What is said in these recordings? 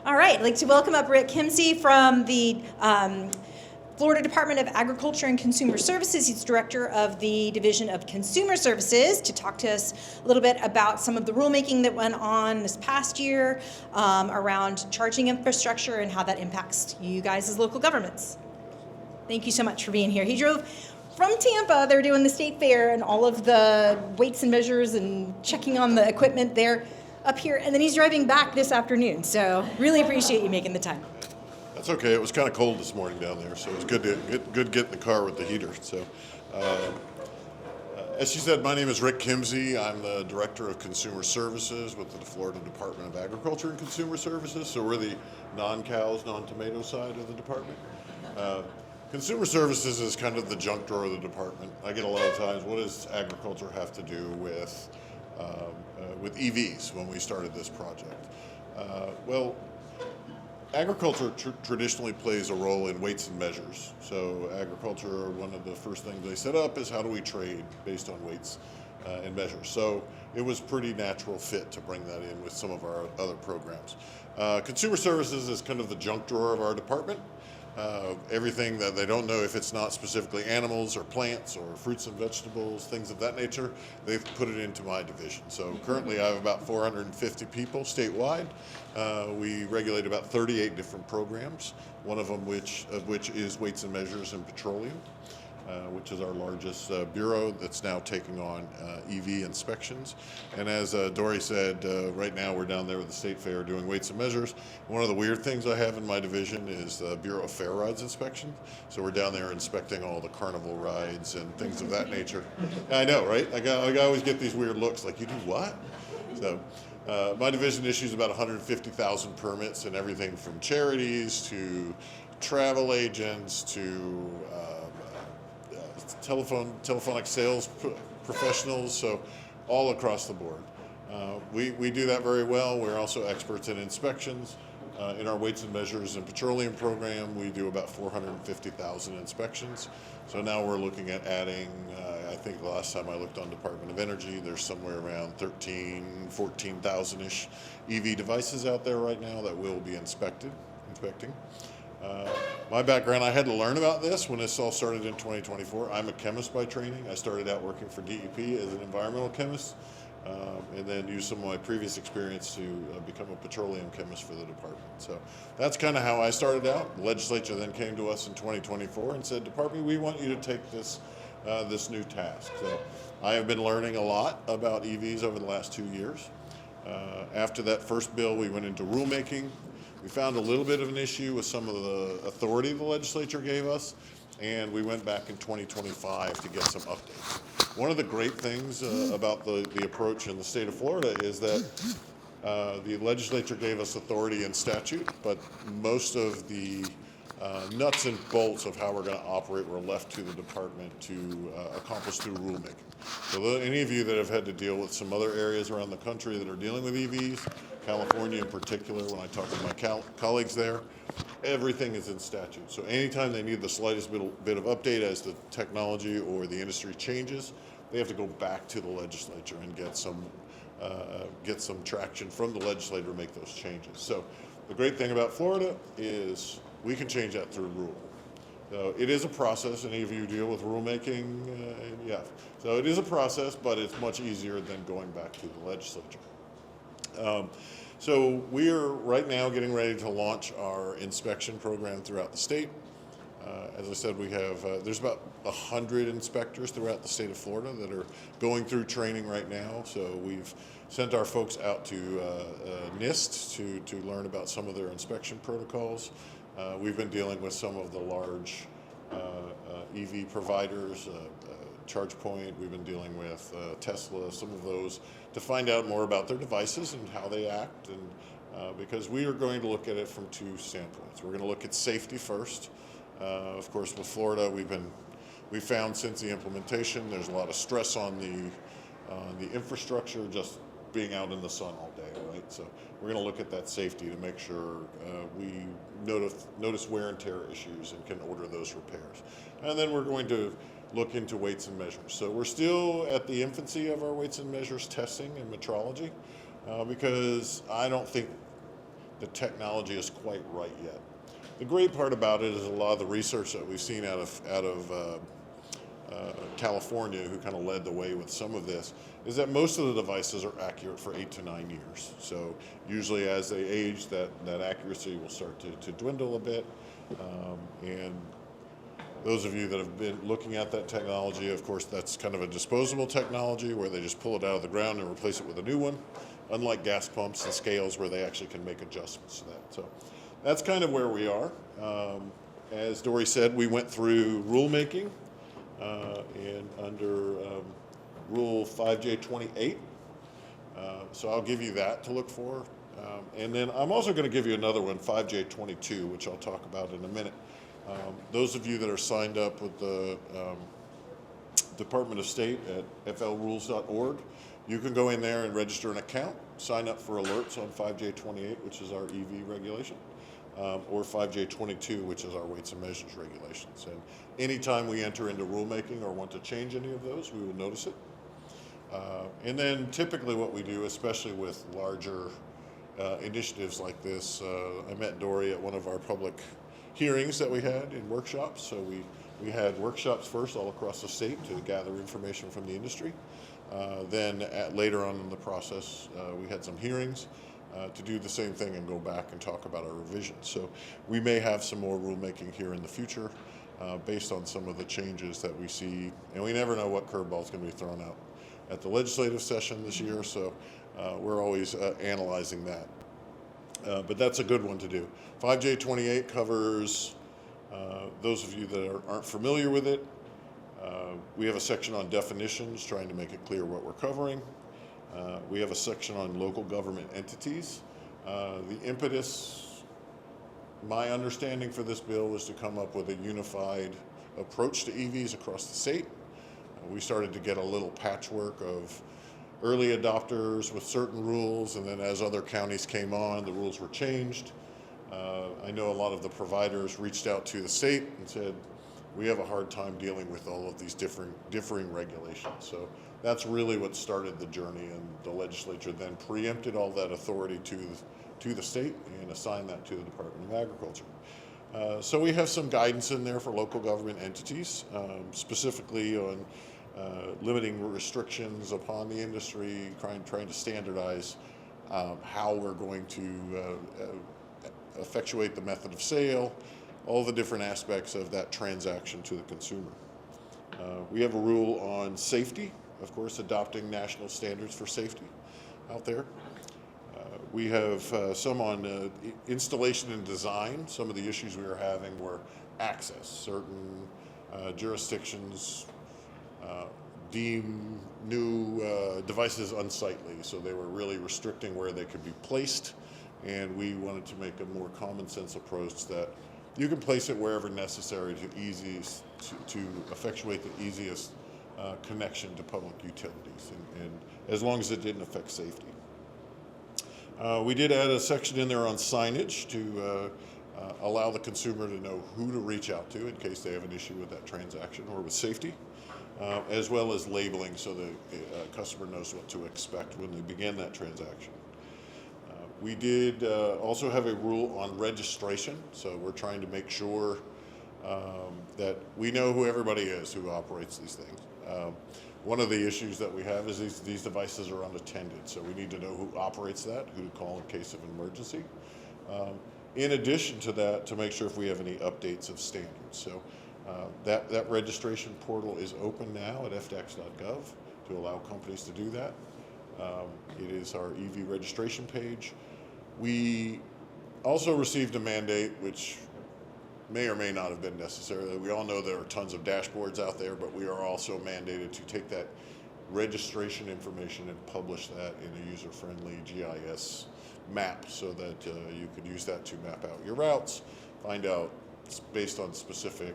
All right, I'd like to welcome up Rick Kimsey from the Florida Department of Agriculture and Consumer Services. He's director of the Division of Consumer Services, to talk to us a little bit about some of the rulemaking that went on this past year around charging infrastructure and how that impacts you guys as local governments. Thank you so much for being here. He drove from Tampa. They're doing the state fair and all of the weights and measures and checking on the equipment there up here, and then he's driving back this afternoon. So really appreciate you making the time. That's okay. It was kind of cold this morning down there, so it was good to get in the car with the heater. So, as she said, my name is Rick Kimsey. I'm the Director of Consumer Services with the Florida Department of Agriculture and Consumer Services. So we're the non-cows, non-tomato side of the department. Consumer Services is kind of the junk drawer of the department. I get a lot of times, what does agriculture have to do with EVs when we started this project? Well, agriculture traditionally plays a role in weights and measures. So agriculture, one of the first things they set up is how do we trade based on weights and measures. So it was pretty natural fit to bring that in with some of our other programs. Consumer Services is kind of the junk drawer of our department. Everything that they don't know, if it's not specifically animals or plants or fruits and vegetables, things of that nature, they've put it into my division. So currently I have about 450 people statewide. We regulate about 38 different programs, one of them which is weights and measures in petroleum, which is our largest bureau that's now taking on EV inspections. And as Dory said, right now we're down there with the State Fair doing weights and measures. One of the weird things I have in my division is the Bureau of Fair Rides inspection. So we're down there inspecting all the carnival rides and things of that nature. I know, right? I always get these weird looks like, you do what? So my division issues about 150,000 permits, and everything from charities to travel agents to telephonic sales professionals, so all across the board. We do that very well. We're also experts in inspections. In our weights and measures and petroleum program, we do about 450,000 inspections. So now we're looking at adding, I think the last time I looked on Department of Energy, there's somewhere around 14,000-ish EV devices out there right now that will be inspecting. My background, I had to learn about this when this all started in 2024. I'm a chemist by training. I started out working for DEP as an environmental chemist, and then used some of my previous experience to become a petroleum chemist for the department. So that's kind of how I started out. The legislature then came to us in 2024 and said, Department, we want you to take this new task. So I have been learning a lot about EVs over the last 2 years. After that first bill, we went into rulemaking. We found a little bit of an issue with some of the authority the legislature gave us, and we went back in 2025 to get some updates. One of the great things about the approach in the state of Florida is that the legislature gave us authority in statute, but most of the nuts and bolts of how we're going to operate were left to the department to accomplish through rulemaking. So any of you that have had to deal with some other areas around the country that are dealing with EVs, California in particular, when I talk to my colleagues there, everything is in statute. So anytime they need the slightest bit of update as the technology or the industry changes, they have to go back to the legislature and get some traction from the legislature to make those changes. So the great thing about Florida is we can change that through rule. So it is a process. Any of you deal with rulemaking? Yeah. So it is a process, but it's much easier than going back to the legislature. So we are right now getting ready to launch our inspection program throughout the state. As I said, we have there's about 100 inspectors throughout the state of Florida that are going through training right now. So we've sent our folks out to NIST to learn about some of their inspection protocols. We've been dealing with some of the large EV providers, ChargePoint. We've been dealing with Tesla, some of those, to find out more about their devices and how they act. And because we are going to look at it from two standpoints. We're going to look at safety first. Of course, with Florida, we've found since the implementation, there's a lot of stress on the infrastructure just being out in the sun all day, right? So we're going to look at that safety to make sure we notice wear and tear issues and can order those repairs. And then we're going to look into weights and measures. So we're still at the infancy of our weights and measures testing and metrology because I don't think the technology is quite right yet. The great part about it is a lot of the research that we've seen out of California, who kind of led the way with some of this, is that most of the devices are accurate for 8 to 9 years. So usually as they age, that accuracy will start to dwindle a bit. And those of you that have been looking at that technology, of course, that's kind of a disposable technology where they just pull it out of the ground and replace it with a new one, unlike gas pumps and scales where they actually can make adjustments to that. So that's kind of where we are. As Dory said, we went through rulemaking and under Rule 5J28. So I'll give you that to look for. And then I'm also going to give you another one, 5J22, which I'll talk about in a minute. Those of you that are signed up with the Department of State at flrules.org, you can go in there and register an account, sign up for alerts on 5J28, which is our EV regulation, or 5J22, which is our weights and measures regulations. And anytime we enter into rulemaking or want to change any of those, we will notice it. And then typically what we do, especially with larger initiatives like this, I met Dory at one of our public hearings that we had in workshops. So we had workshops first all across the state to gather information from the industry. Then later on in the process, we had some hearings to do the same thing and go back and talk about our revisions. So we may have some more rulemaking here in the future based on some of the changes that we see. And we never know what curveball is going to be thrown out at the legislative session this year. So we're always analyzing that. But that's a good one to do. 5J28 covers those of you that aren't familiar with it. We have a section on definitions, trying to make it clear what we're covering. We have a section on local government entities. The impetus, my understanding for this bill, was to come up with a unified approach to EVs across the state. We started to get a little patchwork of early adopters with certain rules, and then as other counties came on, the rules were changed. I know a lot of the providers reached out to the state and said, we have a hard time dealing with all of these differing regulations. So that's really what started the journey, and the legislature then preempted all that authority to the state and assigned that to the Department of Agriculture. So we have some guidance in there for local government entities, specifically on limiting restrictions upon the industry, trying to standardize how we're going to effectuate the method of sale, all the different aspects of that transaction to the consumer. We have a rule on safety, of course, adopting national standards for safety out there. We have some on installation and design. Some of the issues we were having were access. Certain jurisdictions deem new devices unsightly, so they were really restricting where they could be placed, and we wanted to make a more common sense approach that you can place it wherever necessary to effectuate the easiest connection to public utilities, and as long as it didn't affect safety. We did add a section in there on signage to allow the consumer to know who to reach out to in case they have an issue with that transaction or with safety, as well as labeling so the customer knows what to expect when they begin that transaction. We did also have a rule on registration, so we're trying to make sure that we know who everybody is who operates these things. One of the issues that we have is these devices are unattended, so we need to know who operates that, who to call in case of an emergency. In addition to that, to make sure if we have any updates of standards. So that registration portal is open now at FDACS.gov to allow companies to do that. It is our EV registration page. We also received a mandate, which may or may not have been necessary. We all know there are tons of dashboards out there, but we are also mandated to take that registration information and publish that in a user-friendly GIS map so that you could use that to map out your routes, find out based on specific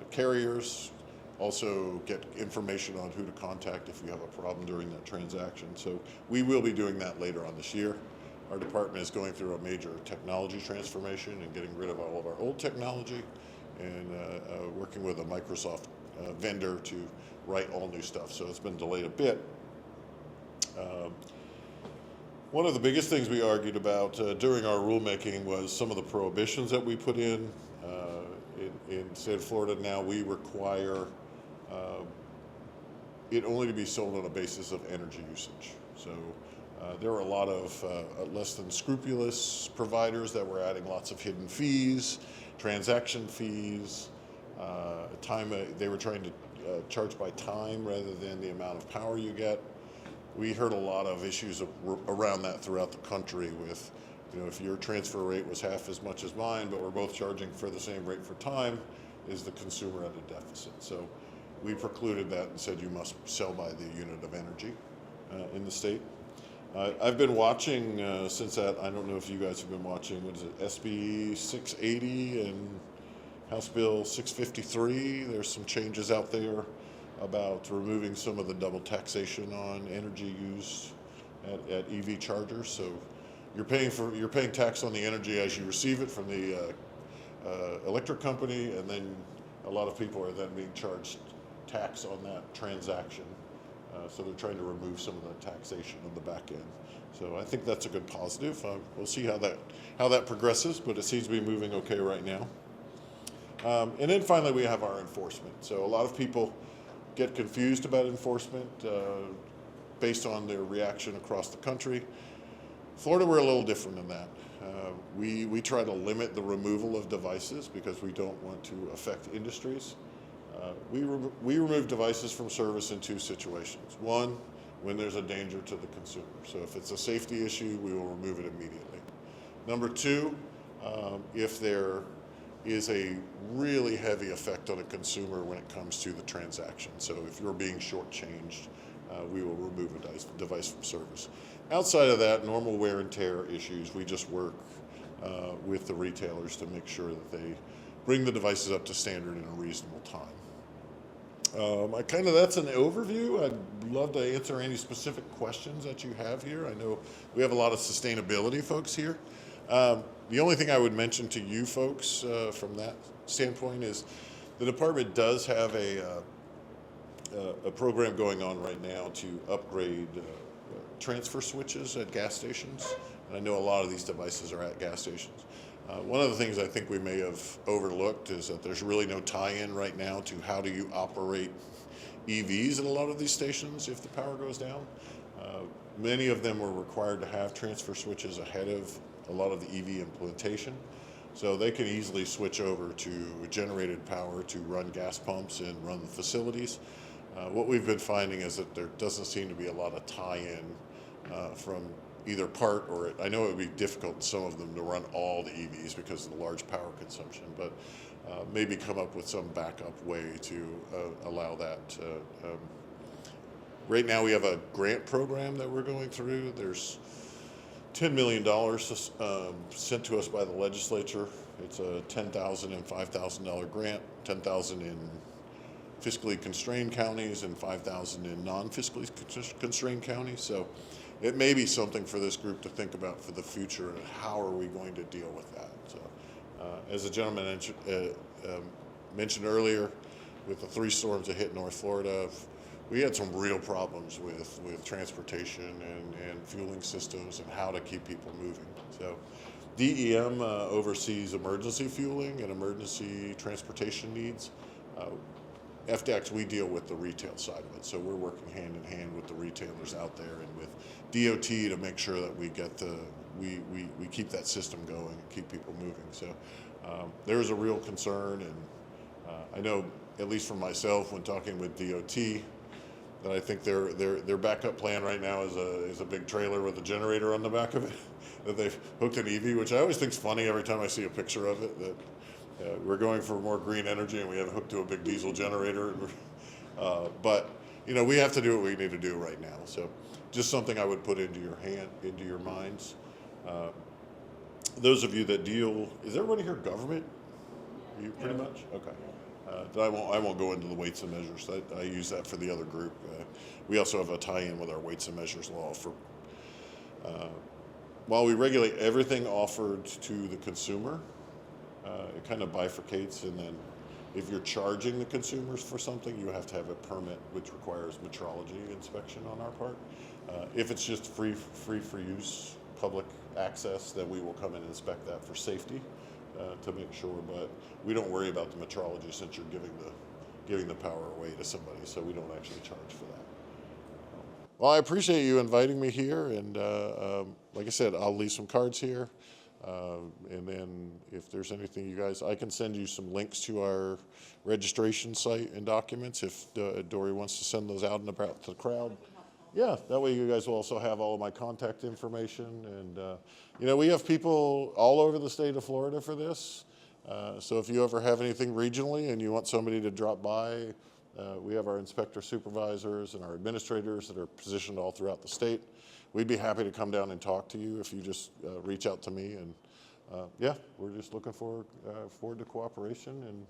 carriers, also get information on who to contact if you have a problem during that transaction. So we will be doing that later on this year. Our department is going through a major technology transformation and getting rid of all of our old technology, and working with a Microsoft vendor to write all new stuff. So it's been delayed a bit. One of the biggest things we argued about during our rulemaking was some of the prohibitions that we put in. In the state of Florida now, we require it only to be sold on a basis of energy usage. So there are a lot of less than scrupulous providers that were adding lots of hidden fees, transaction fees, they were trying to charge by time rather than the amount of power you get. We heard a lot of issues around that throughout the country with, if your transfer rate was half as much as mine, but we're both charging for the same rate for time, is the consumer at a deficit? So we precluded that and said you must sell by the unit of energy in the state. I've been watching since that. I don't know if you guys have been watching, what is it, SB 680 and House Bill 653. There's some changes out there about removing some of the double taxation on energy used at EV chargers. So you're paying tax on the energy as you receive it from the electric company, and then a lot of people are then being charged tax on that transaction. So they're trying to remove some of the taxation on the back end. So I think that's a good positive. We'll see how that progresses, but it seems to be moving okay right now. And then finally, we have our enforcement. So a lot of people get confused about enforcement based on their reaction across the country. Florida, we're a little different than that. We try to limit the removal of devices because we don't want to affect industries. We remove devices from service in two situations. One, when there's a danger to the consumer. So if it's a safety issue, we will remove it immediately. Number two, if there is a really heavy effect on a consumer when it comes to the transaction. So if you're being shortchanged, we will remove a device from service. Outside of that, normal wear and tear issues, we just work with the retailers to make sure that they bring the devices up to standard in a reasonable time. That's an overview. I'd love to answer any specific questions that you have here. I know we have a lot of sustainability folks here. The only thing I would mention to you folks from that standpoint is the department does have a program going on right now to upgrade transfer switches at gas stations. And I know a lot of these devices are at gas stations. One of the things I think we may have overlooked is that there's really no tie-in right now to how do you operate EVs at a lot of these stations if the power goes down. Many of them were required to have transfer switches ahead of a lot of the EV implementation. So they can easily switch over to generated power to run gas pumps and run the facilities. What we've been finding is that there doesn't seem to be a lot of tie-in from either part, or I know it would be difficult in some of them to run all the EVs because of the large power consumption, but maybe come up with some backup way to allow that. Right now we have a grant program that we're going through. There's $10 million sent to us by the legislature. It's a $10,000 and $5,000 grant, $10,000 in fiscally constrained counties and $5,000 in non-fiscally constrained counties. So it may be something for this group to think about for the future, and how are we going to deal with that. So as the gentleman mentioned earlier, with the 3 storms that hit North Florida, we had some real problems with transportation and fueling systems and how to keep people moving. So DEM oversees emergency fueling and emergency transportation needs. FDACS, we deal with the retail side of it. So we're working hand in hand with the retailers out there and with DOT to make sure that we get we keep that system going and keep people moving. So there is a real concern, and I know, at least for myself, when talking with DOT, that I think their backup plan right now is a big trailer with a generator on the back of it that they've hooked an EV, which I always think is funny every time I see a picture of it, that we're going for more green energy and we have it hooked to a big diesel generator. But we have to do what we need to do right now. So just something I would put into your minds. Those of you that deal, is everybody here government? You pretty much? Okay. I won't go into the weights and measures. I use that for the other group. We also have a tie-in with our weights and measures law for while we regulate everything offered to the consumer, it kind of bifurcates, and then if you're charging the consumers for something, you have to have a permit, which requires metrology inspection on our part. If it's just free for use, public access, then we will come in and inspect that for safety to make sure. But we don't worry about the metrology since you're giving the power away to somebody, so we don't actually charge for that. Well, I appreciate you inviting me here, and like I said, I'll leave some cards here. And then if there's anything you guys, I can send you some links to our registration site and documents if Dory wants to send those out and about to the crowd. Yeah, that way you guys will also have all of my contact information. And, you know, we have people all over the state of Florida for this. So if you ever have anything regionally and you want somebody to drop by, we have our inspector supervisors and our administrators that are positioned all throughout the state. We'd be happy to come down and talk to you if you just reach out to me. And yeah, we're just looking forward to cooperation and,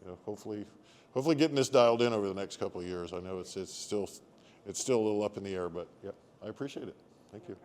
you know, hopefully getting this dialed in over the next couple of years. I know it's still a little up in the air, but yeah, I appreciate it. Thank you.